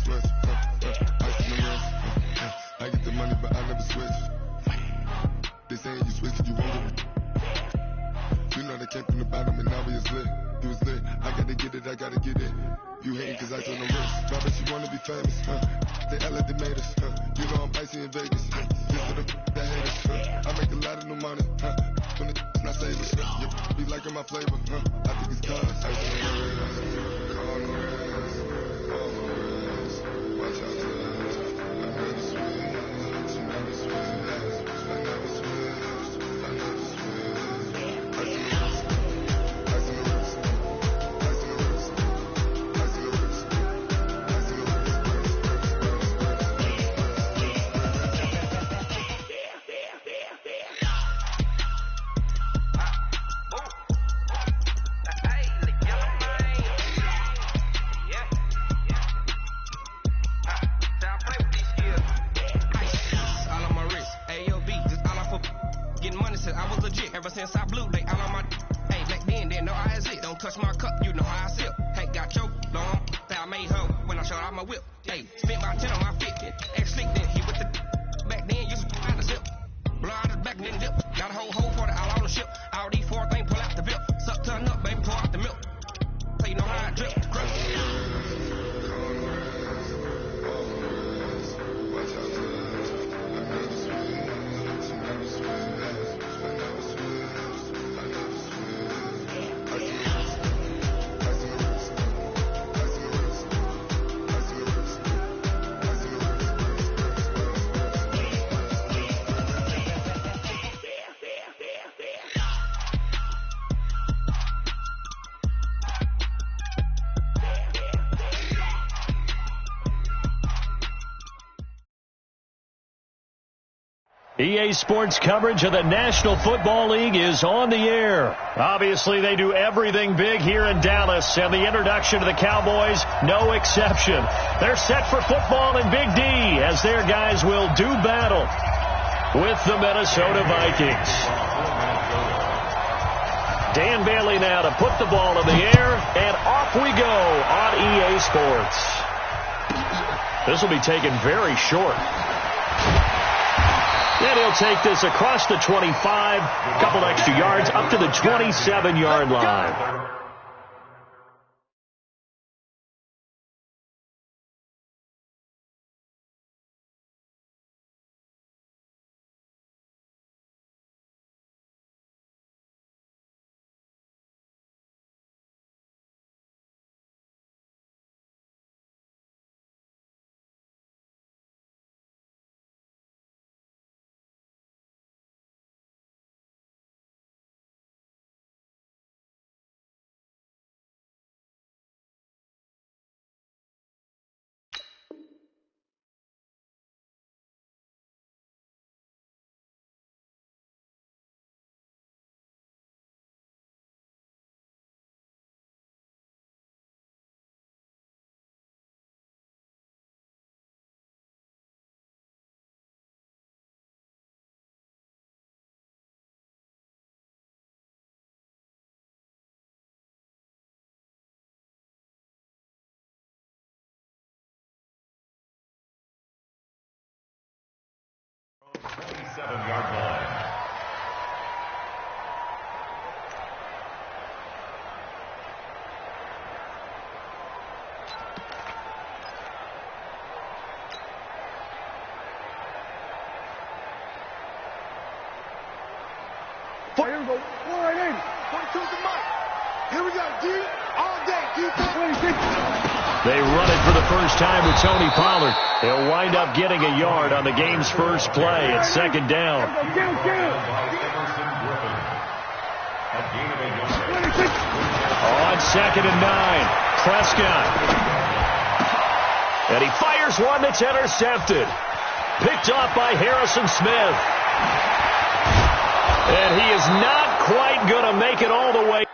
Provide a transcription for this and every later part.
switch. Ice in the wrist. I get the money, but I never switch. They saying you switch, you won't get it. You know they came from the bottom and now we is lit. You was lit. I gotta get it, I gotta get it. You hating cause I on the wrist. Now bet you wanna be famous, They Ella they made us, You know I'm icy in Vegas, Just for the that haters, I make a lot of new money, When the not savers, You be liking my flavor, I think it's cause ice in the wrist. On the wrist, on the wrist. Watch out, I never switch, I never switch, I never switch, I never switch. Ice in the wrist, ice in the wrist, ice in the wrist, ice in the wrist, ice in the wrist. Ever since I blew, they all on my. Hey, back then, didn't know I was it. Don't touch my cup, you know how I sip. Hey, got choked, long. That I made her when I showed out my whip. Hey, spent about 10 on my 50. Ex-slick, then he with the. Back then, used to out the zip. Blow out his back, then dip. Got a whole hole for the all on the ship. All these four things, pull out the bip. Suck, turn up, baby, pour out the milk. So you know how I drip. EA Sports coverage of the National Football League is on the air. Obviously, they do everything big here in Dallas, and the introduction to the Cowboys, no exception. They're set for football in Big D as their guys will do battle with the Minnesota Vikings. Dan Bailey now to put the ball in the air, and off we go on EA Sports. This will be taken very short. And he'll take this across the 25, a couple extra yards, up to the 27-yard line. Here we go. 480. 42 to Mike. Here we go. D all day. D26. They run it for the first time with Tony Pollard. He'll wind up getting a yard on the game's first play. It's second down. On second and 9, Prescott. And he fires one that's intercepted. Picked off by Harrison Smith. And he is not quite going to make it all the way.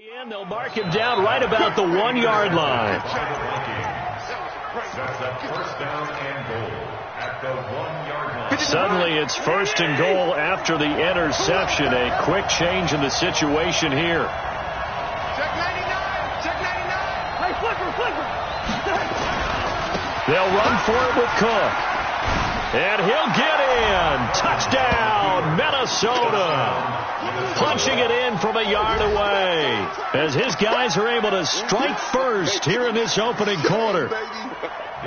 And they'll mark him down right about the 1-yard line. First down and goal at the 1-yard line. Suddenly it's first and goal after the interception. A quick change in the situation here. Check 99. Check 99. Hey, flipper. They'll run for it with Cook. And he'll get in. Touchdown, Minnesota. Punching it in from a yard away as his guys are able to strike first here in this opening quarter.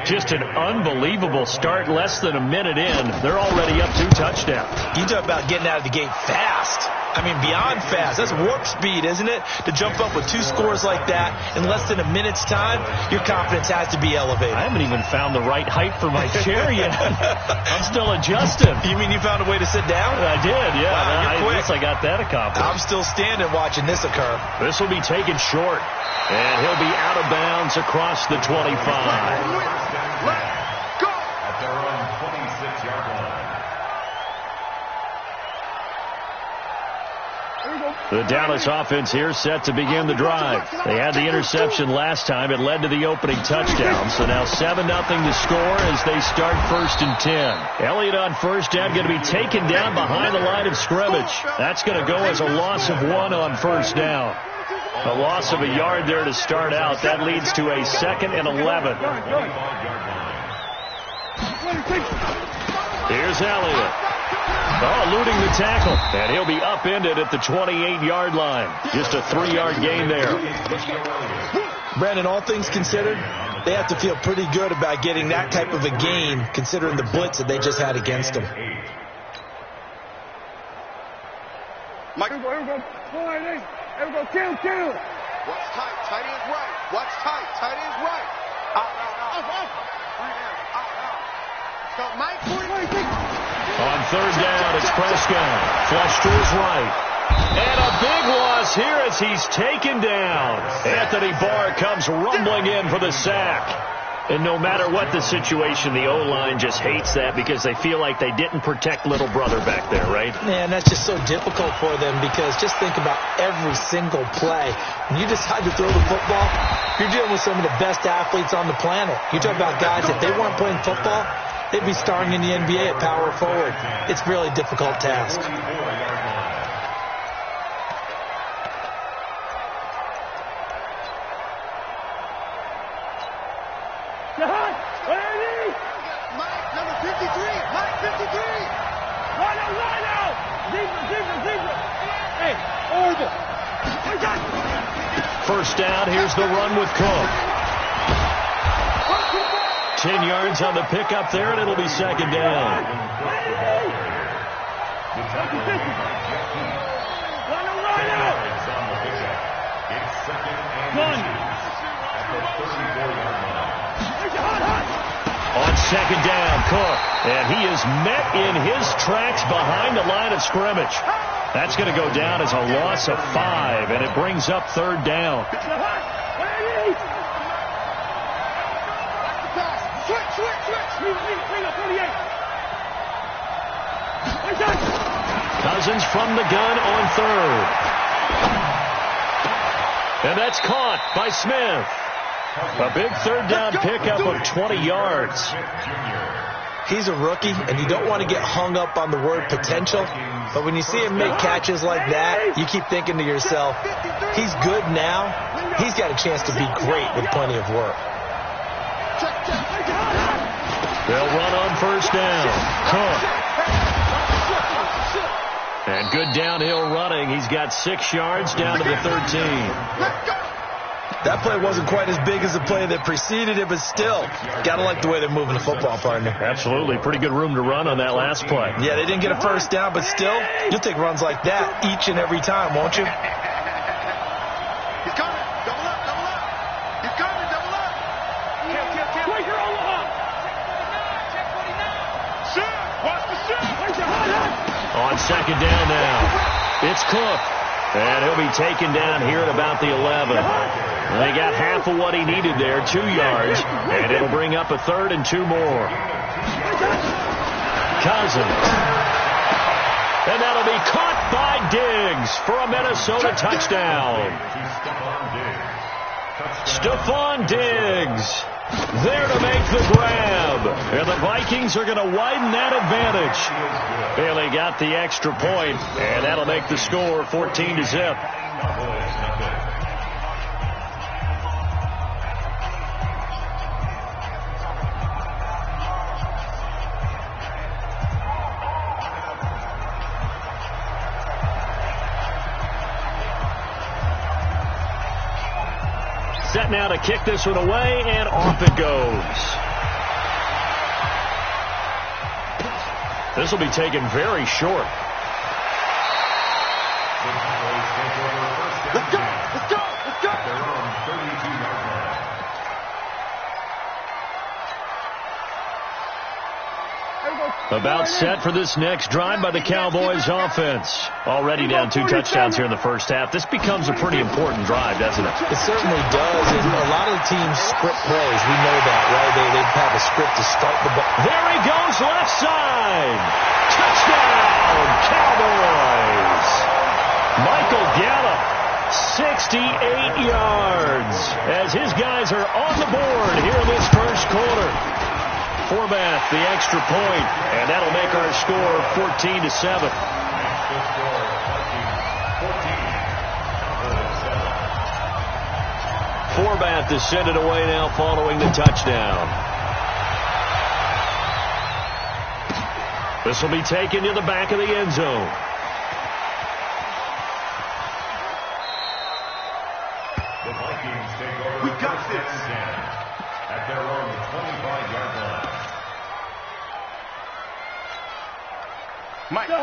Just an unbelievable start. Less than a minute in, they're already up 2 touchdowns. You talk about getting out of the gate fast. I mean, beyond fast. That's warp speed, isn't it? To jump up with 2 scores like that in less than a minute's time, your confidence has to be elevated. I haven't even found the right height for my chair yet. I'm still adjusting. You mean you found a way to sit down? I did, yeah. Wow, I guess I got that accomplished. I'm still standing watching this occur. This will be taken short, and he'll be out of bounds across the 25. Let's go! At their own 26-yard line. The Dallas offense here set to begin the drive. They had the interception last time. It led to the opening touchdown. So now 7-0 to score as they start first and 10. Elliott on first down going to be taken down behind the line of scrimmage. That's going to go as a loss of 1 on first down. A loss of a yard there to start out. That leads to a 2nd and 11. Here's Elliott. Oh, eluding the tackle. And he'll be upended at the 28-yard line. Just a 3-yard gain there. Brandon, all things considered, they have to feel pretty good about getting that type of a gain considering the blitz that they just had against them. Mike. Here we go. Kill. What's tight? Tight is right. What's tight? Tight is right. Out. So Mike, 46. On third down, it's Prescott. Flush to his right. And a big loss here as he's taken down. Anthony Barr comes rumbling in for the sack. And no matter what the situation, the O-line just hates that because they feel like they didn't protect little brother back there, right? Man, that's just so difficult for them because just think about every single play. When you decide to throw the football, you're dealing with some of the best athletes on the planet. You talk about guys, if they weren't playing football, they'd be starring in the NBA at power forward. It's a really difficult task. Mike, number 53. Mike, 53. Line out. Zebra. Hey, over. First down, here's the run with Cook. 10 yards on the pickup there, and it'll be second down. On second down, Cook. And he is met in his tracks behind the line of scrimmage. That's going to go down as a loss of 5, and it brings up third down. Cousins from the gun on third. And that's caught by Smith. A big third down pickup of 20 yards. He's a rookie, and you don't want to get hung up on the word potential. But when you see him make catches like that, you keep thinking to yourself, he's good now. He's got a chance to be great with plenty of work. They'll run on first down. Cook. And good downhill running. He's got 6 yards down to the 13. That play wasn't quite as big as the play that preceded it, but still, got to like the way they're moving the football, partner. Absolutely. Pretty good room to run on that last play. Yeah, they didn't get a first down, but still, you'll take runs like that each and every time, won't you? He's coming. Double up. He's coming. Double up. Kill. Wait, you're all up. Check 49. Shoot. Watch the shoot. On second down now, it's Cook. And he'll be taken down here at about the 11. They got half of what he needed there, 2 yards, and it'll bring up a third and 2 more. Cousins. And that'll be caught by Diggs for a Minnesota touchdown. Stephon Diggs there to make the grab. And the Vikings are going to widen that advantage. Bailey got the extra point, and that'll make the score 14-0. Set now to kick this one away, and off it goes. This will be taken very short. Let's go! Let's go! Let's go! They're on 32-yard line. About set for this next drive by the Cowboys offense. Already down 2 touchdowns here in the first half. This becomes a pretty important drive, doesn't it? It certainly does. And a lot of the teams script plays. We know that, right? They have a script to start the ball. There he goes, left side. Touchdown, Cowboys. Michael Gallup, 68 yards, as his guys are on the board here in this first quarter. Forbath, the extra point, and that'll make our score 14-7. Forbath is sent it away now following the touchdown. This will be taken to the back of the end zone. The Vikings take over. We got this. At their own 25-yard line.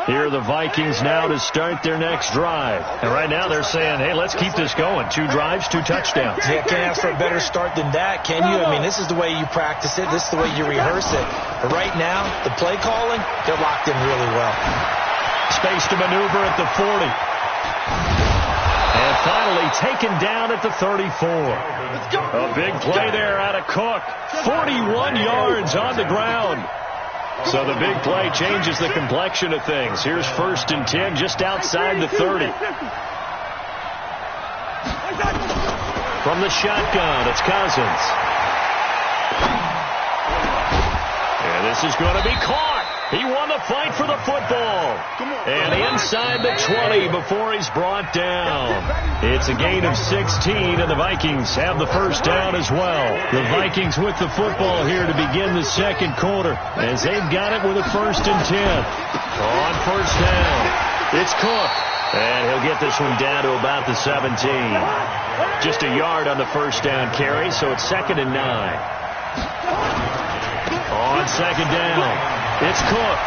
Here are the Vikings now to start their next drive. And right now they're saying, hey, let's keep this going. 2 drives, 2 touchdowns. Yeah, can't ask for a better start than that, can you? I mean, this is the way you practice it. This is the way you rehearse it. But right now, the play calling, they're locked in really well. Space to maneuver at the 40. And finally taken down at the 34. A big play there out of Cook. 41 yards on the ground. So the big play changes the complexion of things. Here's 1st and 10 just outside the 30. From the shotgun, it's Cousins. And this is going to be caught. He won the fight for the football. And inside the 20 before he's brought down. It's a gain of 16, and the Vikings have the first down as well. The Vikings with the football here to begin the second quarter, as they've got it with a 1st and 10. On first down, it's Cook. And he'll get this one down to about the 17. Just a yard on the first down carry, so it's 2nd and 9. On 2nd down, it's Cook.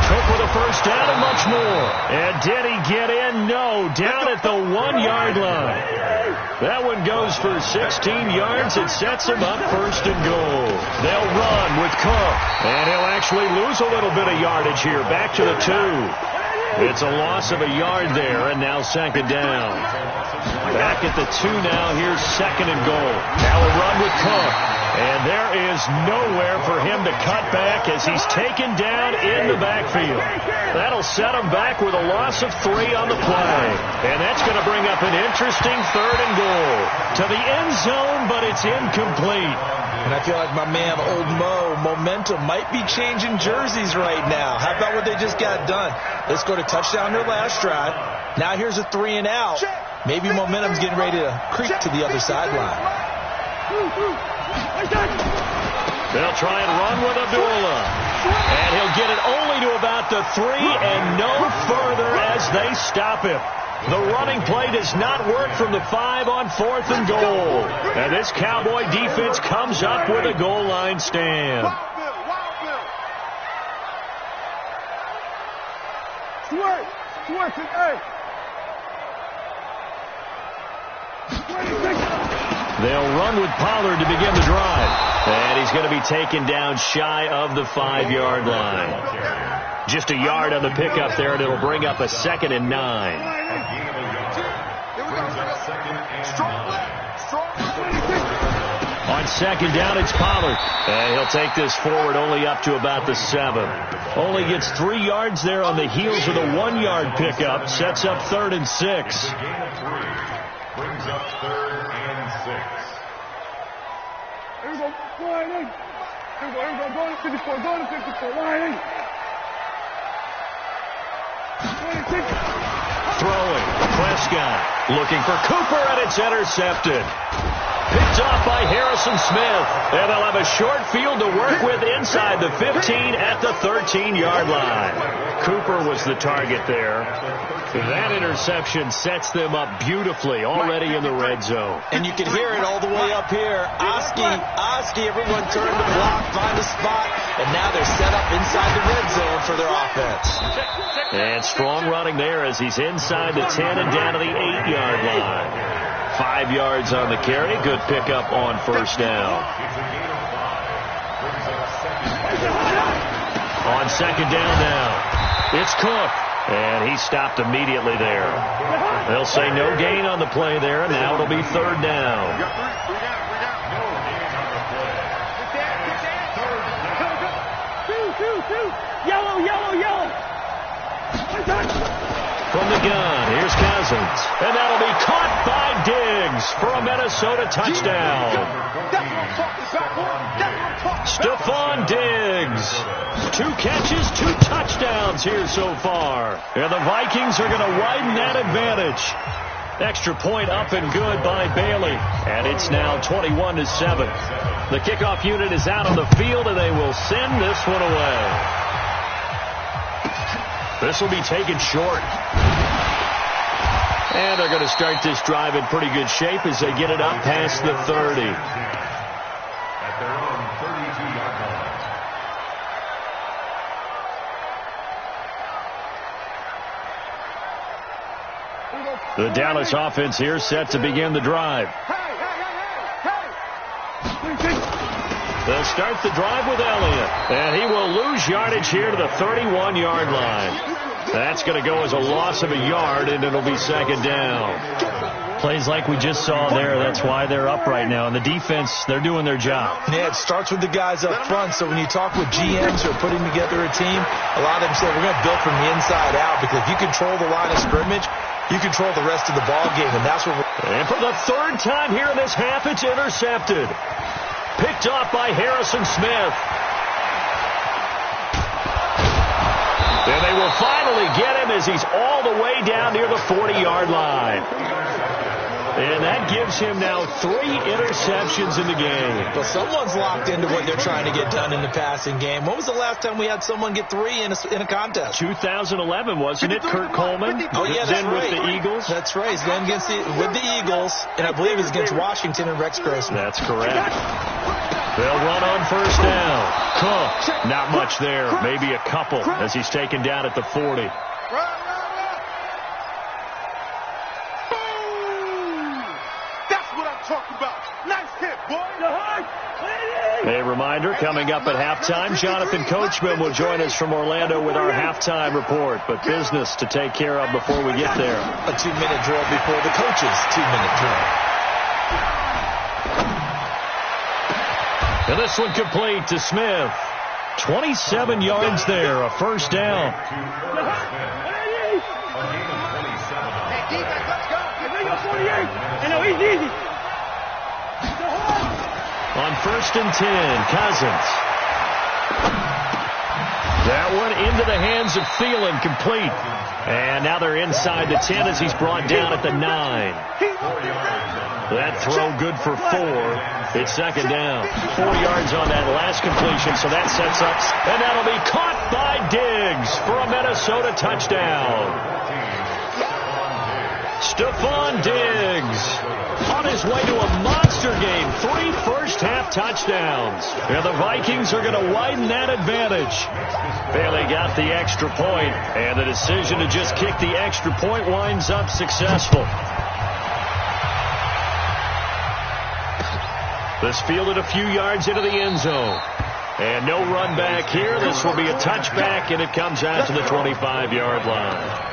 Cook with a first down and much more. And did he get in? No, down at the 1-yard line. That one goes for 16 yards. It sets him up 1st and goal. They'll run with Cook. And he'll actually lose a little bit of yardage here. Back to the 2. It's a loss of a yard there, and now 2nd down. Back at the 2 now. Here's 2nd and goal. Now a run with Cook. And there is nowhere for him to cut back as he's taken down in the backfield. That'll set him back with a loss of 3 on the play. And that's going to bring up an interesting 3rd and goal. To the end zone, but it's incomplete. And I feel like my man, Old Mo, momentum might be changing jerseys right now. How about what they just got done? Let's go to touchdown their last drive. Now here's a 3 and out. Maybe momentum's getting ready to creep to the other sideline. They'll try and run with Abdullah. And he'll get it only to about the 3 and no further as they stop him. The running play does not work from the 5 on 4th and goal. And this Cowboy defense comes up with a goal line stand. They'll run with Pollard to begin the drive. And he's going to be taken down shy of the 5-yard line. Just a yard on the pickup there, and it'll bring up a 2nd and 9. On second down, it's Pollard. And he'll take this forward only up to about the 7. Only gets 3 yards there on the heels of the 1-yard pickup. Sets up 3rd and 6. Gain of 3. Brings up 3rd and 6. Here we go. Go ahead, in. Here we go. Go to 54. Go to 54. Go ahead, in. Throwing. Prescott looking for Cooper, and it's intercepted. Picked off by Harrison Smith. And they'll have a short field to work with inside the 15 at the 13-yard line. Cooper was the target there. That interception sets them up beautifully already in the red zone. And you can hear it all the way up here. Oski, everyone turn the block, find a spot, and now they're set up inside the red zone for their offense. And strong running there as he's inside the 10 and down to the 8-yard line. 5 yards on the carry. Good pickup on first down. On second down now, it's Cook. And he stopped immediately there. They'll say no gain on the play there, and now it'll be 3rd down. Yellow. From the gun, here's Cousins. And that'll be caught by Diggs for a Minnesota touchdown. Stephon Diggs. 2 catches, 2 touchdowns here so far. And the Vikings are going to widen that advantage. Extra point up and good by Bailey. And it's now 21-7. The kickoff unit is out on the field, and they will send this one away. This will be taken short. And they're going to start this drive in pretty good shape as they get it up past the 30. At their own 32-yard line. The Dallas offense here set to begin the drive. They'll start the drive with Elliott, and he will lose yardage here to the 31-yard line. That's going to go as a loss of a yard, and it'll be 2nd down. Plays like we just saw there, that's why they're up right now. And the defense, they're doing their job. Yeah, it starts with the guys up front. So when you talk with GMs who are putting together a team, a lot of them say we're going to build from the inside out, because if you control the line of scrimmage, you control the rest of the ball game, and that's what we're... And for the 3rd time here in this half, it's intercepted. Picked off by Harrison Smith. And they will finally get him as he's all the way down near the 40-yard line. And that gives him now 3 interceptions in the game. Well, someone's locked into what they're trying to get done in the passing game. When was the last time we had someone get 3 in a contest? 2011, wasn't it? Kurt Coleman? Oh, yeah, that's then right. With the Eagles? That's right. He's been with the Eagles, and I believe it's against Washington and Rex Grossman. That's correct. They'll run on first down. Cook, not much there. Maybe a couple as he's taken down at the 40. A reminder, coming up at halftime, Jonathan Coachman will join us from Orlando with our halftime report. But business to take care of before we get there. A 2-minute drill before the coach's 2-minute drill. And this one complete to Smith. 27 yards there, a first down. On 1st and 10, Cousins. That one into the hands of Thielen, complete. And now they're inside the 10 as he's brought down at the 9. That throw good for 4. It's 2nd down. 4 yards on that last completion, so that sets up. And that'll be caught by Diggs for a Minnesota touchdown. Stephon Diggs on his way to a monster game. 3 first-half touchdowns. And the Vikings are going to widen that advantage. Bailey got the extra point, and the decision to just kick the extra point winds up successful. This fielded a few yards into the end zone. And no run back here. This will be a touchback, and it comes out to the 25-yard line.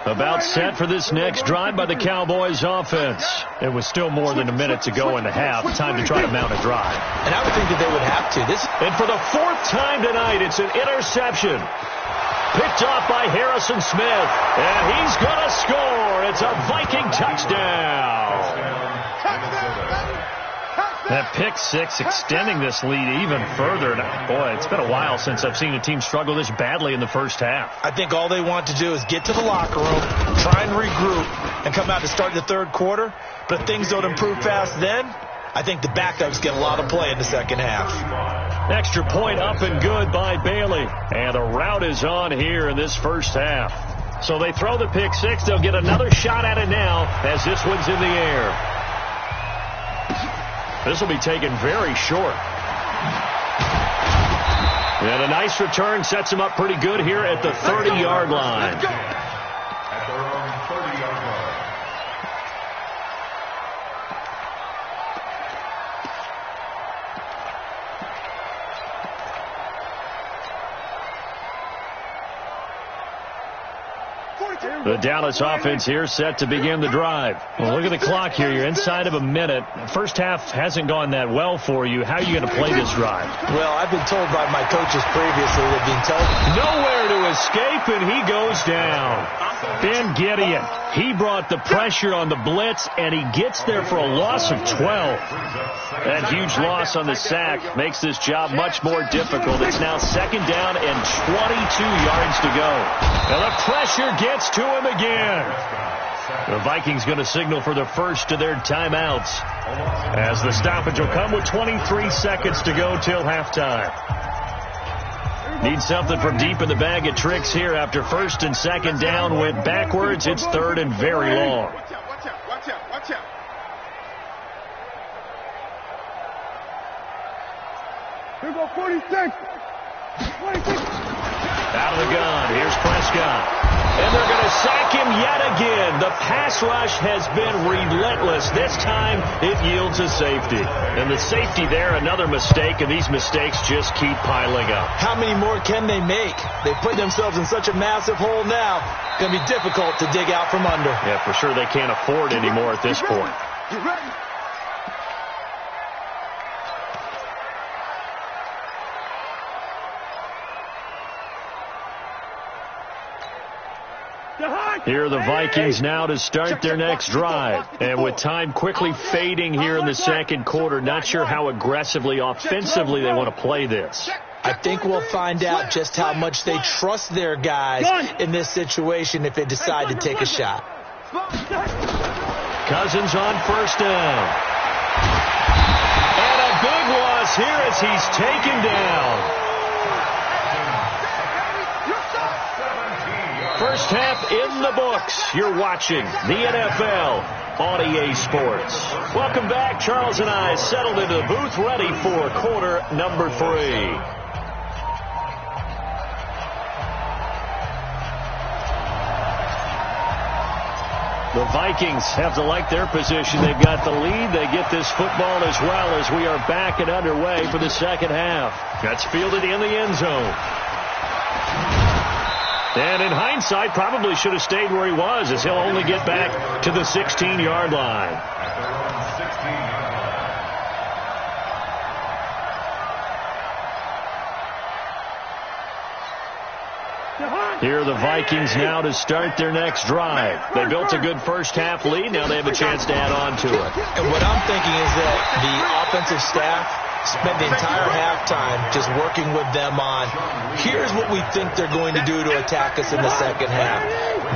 About set for this next drive by the Cowboys offense. It was still more than a minute to go in the half. Time to try to mount a drive. And I would think that they would have to. And for the fourth time tonight, it's an interception. Picked off by Harrison Smith. And he's going to score. It's a Viking touchdown. That pick six extending this lead even further. Boy, it's been a while since I've seen a team struggle this badly in the first half. I think all they want to do is get to the locker room, try and regroup, and come out to start the third quarter. But if things don't improve fast then, I think the backups get a lot of play in the second half. Extra point up and good by Bailey. And the route is on here in this first half. So they throw the pick six. They'll get another shot at it now as this one's in the air. This will be taken very short. And a nice return sets him up pretty good here at the 30-yard line. At their own 30-yard line. The Dallas offense here set to begin the drive. Well, look at the clock here. You're inside of a minute. First half hasn't gone that well for you. How are you going to play this drive? Well, I've been told by my coaches previously that being told nowhere to escape, and he goes down. Ben Gideon, he brought the pressure on the blitz, and he gets there for a loss of 12. That huge loss on the sack makes this job much more difficult. It's now second down and 22 yards to go. And the pressure gets to him again. The Vikings going to signal for the first of their timeouts as the stoppage will come with 23 seconds to go till halftime. Need something from deep in the bag of tricks here after first and second down went backwards. It's third and very long. Watch out. Here go 46. Out of the gun. Here's Prescott. And they're going to sack him yet again. The pass rush has been relentless. This time it yields a safety. And the safety there, another mistake, and these mistakes just keep piling up. how many more can they make? They put themselves in such a massive hole now. It's going to be difficult to dig out from under. Yeah, for sure they can't afford any more at this point. You ready? Here are the Vikings now to start their next drive. And with time quickly fading here in the second quarter, not sure how aggressively, offensively they want to play this. I think we'll find out just how much they trust their guys in this situation if they decide to take a shot. Cousins on first down. And a big loss here as he's taken down. First half in the books. You're watching the NFL on EA Sports. Welcome back. Charles and I settled into the booth ready for quarter number 3. The Vikings have to like their position. They've got the lead. They get this football as well as we are back and underway for the second half. That's fielded in the end zone. And in hindsight, probably should have stayed where he was as he'll only get back to the 16-yard line. Here are the Vikings now to start their next drive. They built a good first half lead. Now they have a chance to add on to it. And what I'm thinking is that the offensive staff spent the entire halftime just working with them on, here's what we think they're going to do to attack us in the second half.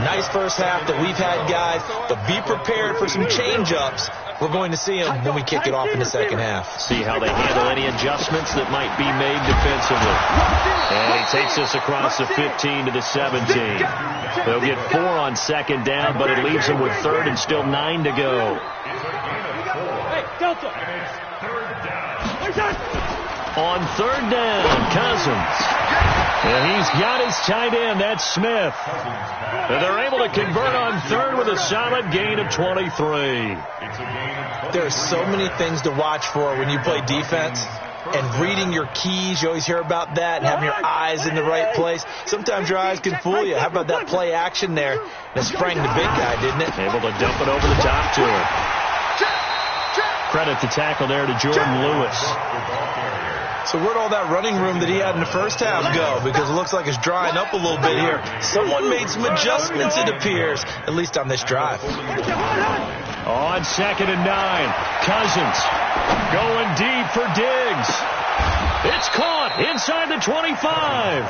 Nice first half that we've had, guys, but be prepared for some change-ups. We're going to see them when we kick it off in the second half. See how they handle any adjustments that might be made defensively. And he takes us across the 15 to the 17. They'll get 4 on second down, but it leaves them with third and still 9 to go. Hey, Delta. On third down, Cousins. And he's got his tight end. That's Smith. And they're able to convert on third with a solid gain of 23. There are so many things to watch for when you play defense. and reading your keys. You always hear about that, and having your eyes in the right place. Sometimes your eyes can fool you. How about that play action there? And it sprang the big guy, didn't it? Able to dump it over the top to him. Credit the tackle there to Jordan Lewis. So where'd all that running room that he had in the first half go? Because it looks like it's drying up a little bit here. Someone made some adjustments, it appears, at least on this drive. On 2nd and 9, Cousins going deep for Diggs. It's caught inside the 25.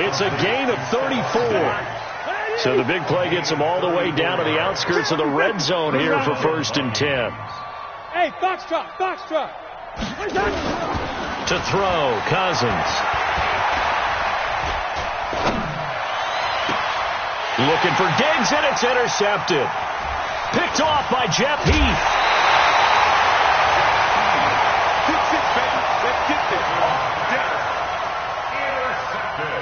It's a gain of 34. So the big play gets him all the way down to the outskirts of the red zone here for 1st and 10. Hey, box truck. To throw, Cousins. Looking for Diggs, and it's intercepted. Picked off by Jeff Heath. Let's get this one. Intercepted.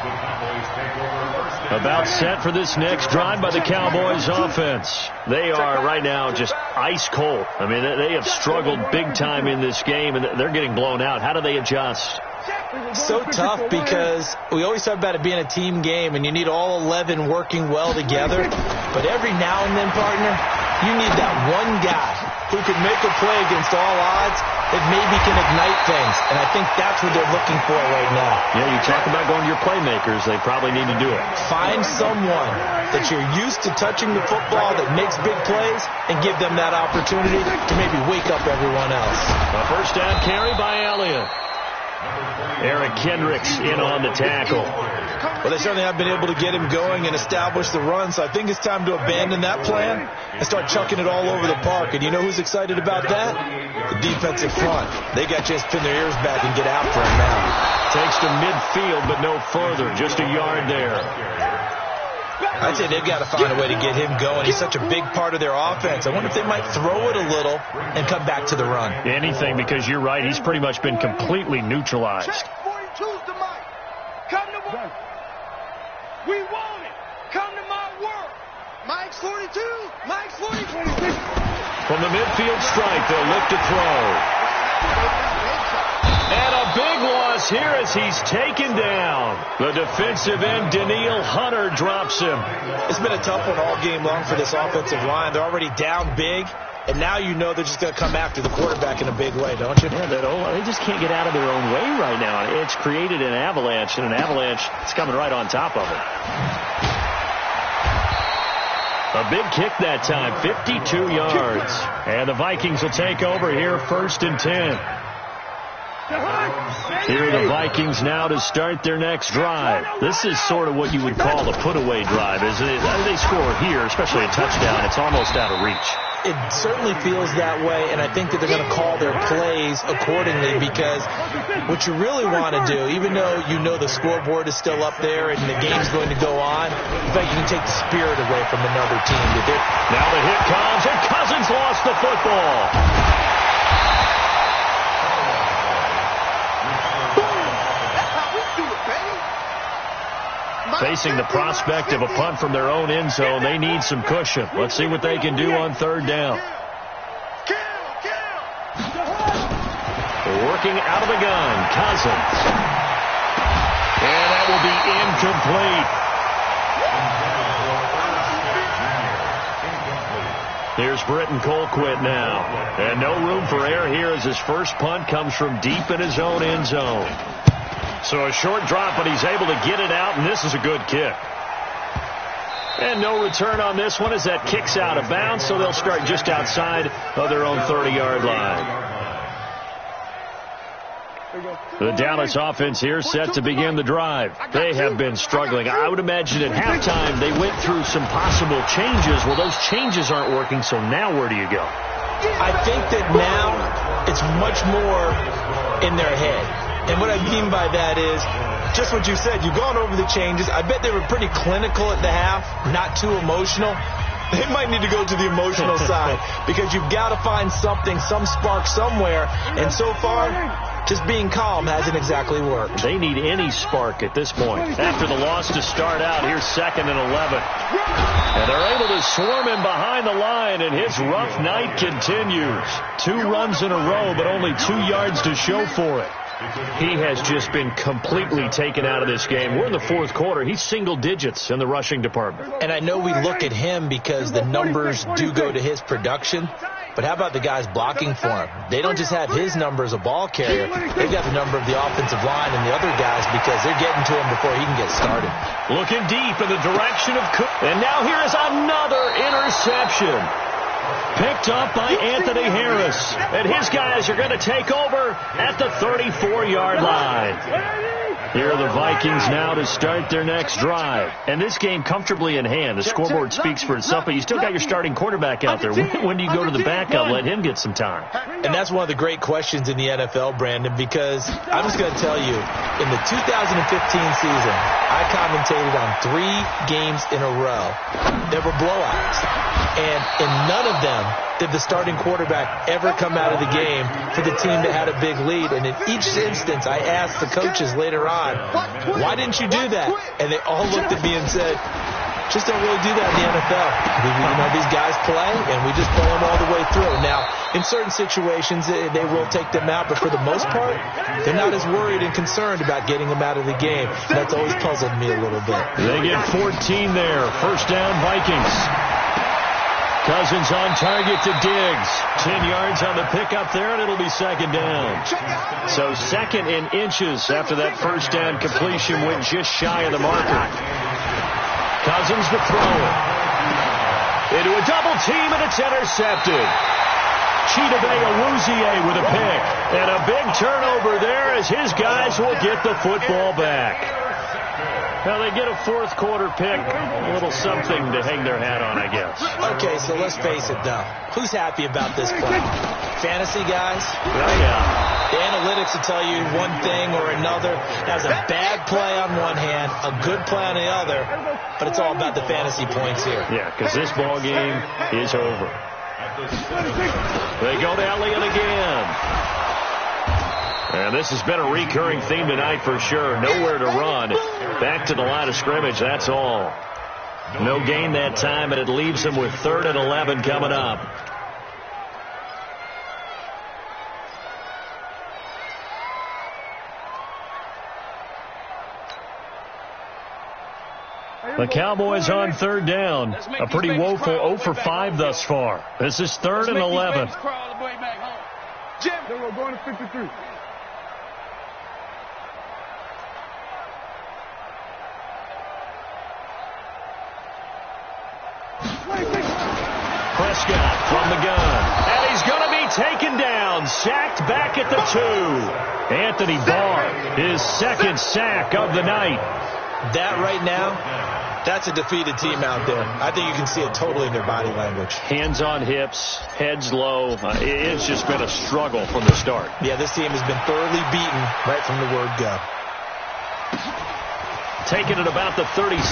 The Cowboys take over first. About set for this next drive by the Cowboys offense. They are right now just ice cold. I mean, they have struggled big time in this game, and they're getting blown out. How do they adjust? So tough because we always talk about it being a team game, and you need all 11 working well together. But every now and then, partner, you need that one guy who can make a play against all odds that maybe can ignite things. And I think that's what they're looking for right now. Yeah, you talk about going to your playmakers. They probably need to do it. Find someone that you're used to touching the football that makes big plays and give them that opportunity to maybe wake up everyone else. A first down carry by Elliott. Eric Kendricks in on the tackle. Well, they certainly have been able to get him going and establish the run, so I think it's time to abandon that plan and start chucking it all over the park. And you know who's excited about that? The defensive front. They got to just pin their ears back and get after him now. Takes to midfield, but no further. Just a yard there. I'd say they've got to find a way to get him going. He's such a big part of their offense. I wonder if they might throw it a little and come back to the run. Anything, because you're right. He's pretty much been completely neutralized. Check 42's to Mike. Come to Mike. We want it. Come to my world. Mike's 42. Mike's 42. From the midfield strike, they'll look to throw. And a big loss here as he's taken down. The defensive end, Daniil Hunter, drops him. It's been a tough one all game long for this offensive line. They're already down big, and now you know they're just going to come after the quarterback in a big way, don't you? Yeah, they just can't get out of their own way right now. It's created an avalanche, and an avalanche is coming right on top of it. A big kick that time, 52 yards. And the Vikings will take over here, 1st and 10. Here are the Vikings now to start their next drive. This is sort of what you would call a put-away drive, isn't it? They score here, especially a touchdown. It's almost out of reach. It certainly feels that way, and I think that they're going to call their plays accordingly because what you really want to do, even though you know the scoreboard is still up there and the game's going to go on, in fact, you can take the spirit away from another team. Now the hit comes, and Cousins lost the football. Facing the prospect of a punt from their own end zone, they need some cushion. Let's see what they can do on 3rd down. Working out of the gun, Cousins. And that will be incomplete. Here's Britton Colquitt now. And no room for error here as his first punt comes from deep in his own end zone. So a short drop, but he's able to get it out, and this is a good kick. And no return on this one as that kicks out of bounds, so they'll start just outside of their own 30-yard line. The Dallas offense here set to begin the drive. They have been struggling. I would imagine at halftime they went through some possible changes. Well, those changes aren't working, so now where do you go? I think that now it's much more in their head. And what I mean by that is just what you said. You've gone over the changes. I bet they were pretty clinical at the half, not too emotional. They might need to go to the emotional side because you've got to find something, some spark somewhere. And so far, just being calm hasn't exactly worked. They need any spark at this point. After the loss to start out, here's 2nd and 11. And they're able to swarm him behind the line, and his rough night continues. 2 runs in a row, but only 2 yards to show for it. He has just been completely taken out of this game. We're in the 4th quarter. He's single digits in the rushing department. And I know we look at him because the numbers do go to his production. But how about the guys blocking for him? They don't just have his number as a ball carrier. They've got the number of the offensive line and the other guys because they're getting to him before he can get started. Looking deep in the direction of Cook. And now here is another interception. Picked up by Anthony Harris. And his guys are going to take over at the 34-yard line. Here are the Vikings now to start their next drive. And this game comfortably in hand. The scoreboard speaks for itself, but you still got your starting quarterback out there. When do you go to the backup? Let him get some time. And that's one of the great questions in the NFL, Brandon, because I'm just going to tell you, in the 2015 season, I commentated on 3 games in a row. There were blowouts. And in none of them did the starting quarterback ever come out of the game for the team that had a big lead. And in each instance, I asked the coaches later on, why didn't you do that? And they all looked at me and said, just don't really do that in the NFL. You know, these guys play, and we just play them all the way through. Now, in certain situations, they will take them out, but for the most part, they're not as worried and concerned about getting them out of the game. That's always puzzled me a little bit. They get 14 there. First down, Vikings. Cousins on target to Diggs. 10 yards on the pickup there, and it'll be 2nd down. So 2nd in inches after that first down completion went just shy of the marker. Cousins to throw it. Into a double team, and it's intercepted. Chidobe Awuzie with a pick. And a big turnover there as his guys will get the football back. Well, they get a 4th quarter pick, a little something to hang their hat on, I guess. Okay, so let's face it, though. Who's happy about this play? Fantasy guys? Oh, yeah. The analytics will tell you one thing or another. That's a bad play on one hand, a good play on the other, but it's all about the fantasy points here. Yeah, because this ball game is over. They go to Elliott again. And this has been a recurring theme tonight for sure. Nowhere to run. Back to the line of scrimmage, that's all. No gain that time, and it leaves them with 3rd and 11 coming up. The Cowboys on 3rd down. A pretty woeful 0 for 5 thus far. This is 3rd and 11. Jim, we're going to 53. Prescott from the gun. And he's going to be taken down. Sacked back at the 2. Anthony Barr, his 2nd sack of the night. That right now, that's a defeated team out there. I think you can see it totally in their body language. Hands on hips, heads low. It's just been a struggle from the start. Yeah, this team has been thoroughly beaten right from the word go. Taking it about the 36.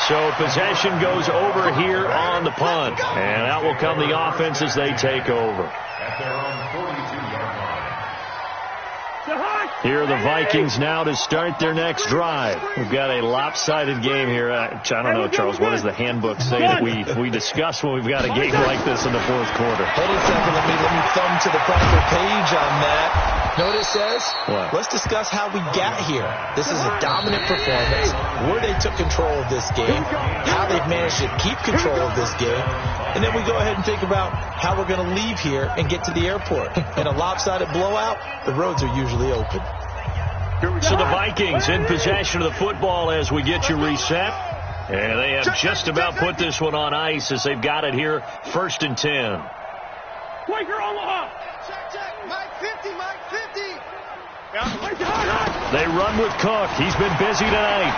So possession goes over here on the punt. And out will come the offense as they take over. At their own 42-yard line. Here are the Vikings now to start their next drive. We've got a lopsided game here. I don't know, Charles, what does the handbook say that we discuss when we've got a game like this in the 4th quarter? Hold on a second. Let me thumb to the proper page on that. Know what it says? What? Let's discuss how we got here. This is a dominant performance, where they took control of this game, how they've managed to keep control of this game, and then we go ahead and think about how we're going to leave here and get to the airport. In a lopsided blowout, the roads are usually open. So the Vikings in possession of the football as we get you reset. And they have just about put this one on ice as they've got it here, 1st and 10. Quaker Omaha. Check. Mike 50, Mike 50. They run with Cook. He's been busy tonight.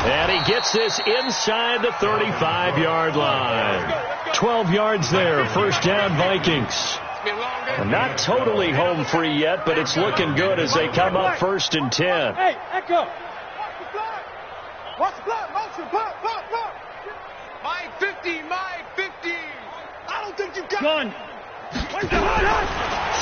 And he gets this inside the 35-yard line. 12 yards there, 1st down Vikings. Not totally home free yet, but it's looking good as they come up 1st and 10. Hey, Echo. Watch the block. Motion. Block. Mike 50. I don't think you got Gun.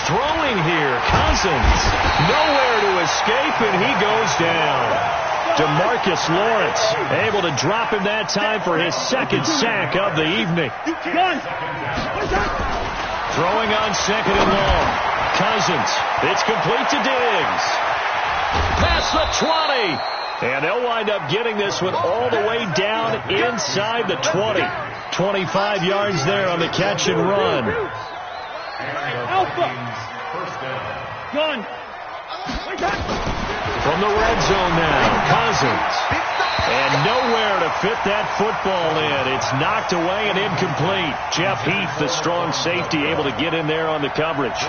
Throwing here, Cousins. Nowhere to escape, and he goes down. DeMarcus Lawrence able to drop him that time for his second sack of the evening. Throwing on second and long. Cousins. It's complete to Diggs. Past the 20. And they'll wind up getting this one all the way down inside the 20. 25 yards there on the catch and run. Alpha. Gun. From the red zone now, Cousins. And nowhere to fit that football in. It's knocked away and incomplete. Jeff Heath, the strong safety, able to get in there on the coverage.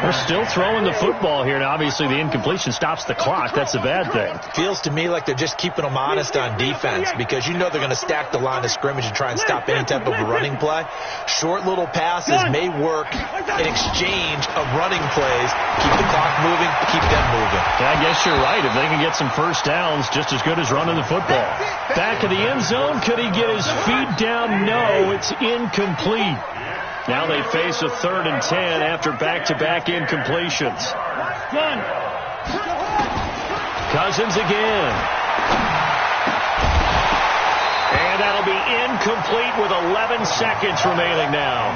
They're still throwing the football here. Now, obviously, the incompletion stops the clock. That's a bad thing. Feels to me like they're just keeping them honest on defense because you know they're going to stack the line of scrimmage and try and stop any type of a running play. Short little passes may work in exchange of running plays. Keep the clock moving, keep them moving. Yeah, I guess you're right. If they can get some first downs, just as good as running the football. Back of the end zone. Could he get his feet down? No, it's incomplete. Now they face a 3rd and 10 after back-to-back incompletions. Cousins again. And that'll be incomplete with 11 seconds remaining now.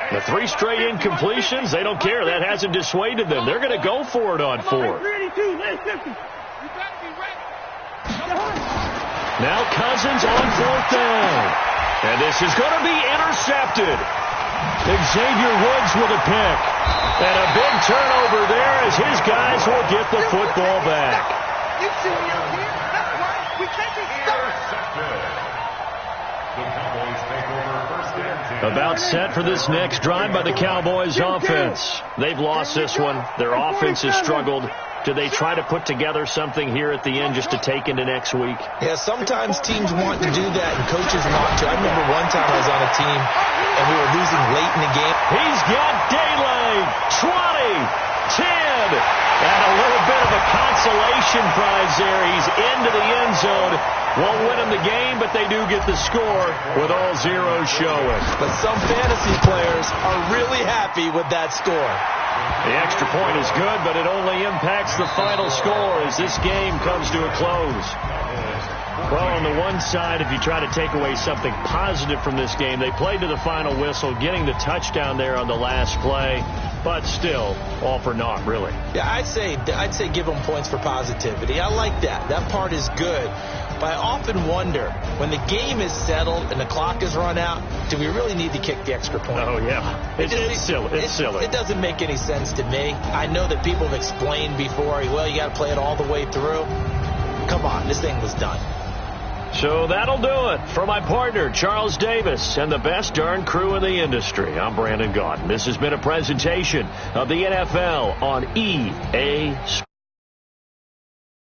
The 3 straight incompletions, they don't care. That hasn't dissuaded them. They're going to go for it on 4. Now Cousins on 4th down. And this is going to be intercepted. Xavier Woods with a pick. And a big turnover there as his guys will get the football back. You see me up here? That's right. We can't be stopped. The Cowboys take over first and 10. About set for this next drive by the Cowboys offense. They've lost this one. Their offense has struggled. Do they try to put together something here at the end just to take into next week? Yeah, sometimes teams want to do that and coaches want to. I remember one time I was on a team and we were losing late in the game. He's got daylight. 20, 10, and a little bit of a consolation prize there. He's into the end zone. Won't win him the game, but they do get the score with all zeros showing. But some fantasy players are really happy with that score. The extra point is good, but it only impacts the final score as this game comes to a close. Well, on the one side, if you try to take away something positive from this game, they played to the final whistle, getting the touchdown there on the last play, but still, all for naught, really. Yeah, I'd say give them points for positivity. I like that. That part is good. But I often wonder, when the game is settled and the clock is run out, do we really need to kick the extra point? Oh, yeah. It's silly. It's silly. It doesn't make any sense to me. I know that people have explained before, well, you got to play it all the way through. Come on, this thing was done. So that'll do it. For my partner, Charles Davis, and the best darn crew in the industry, I'm Brandon Gaudin. This has been a presentation of the NFL on EA Sports.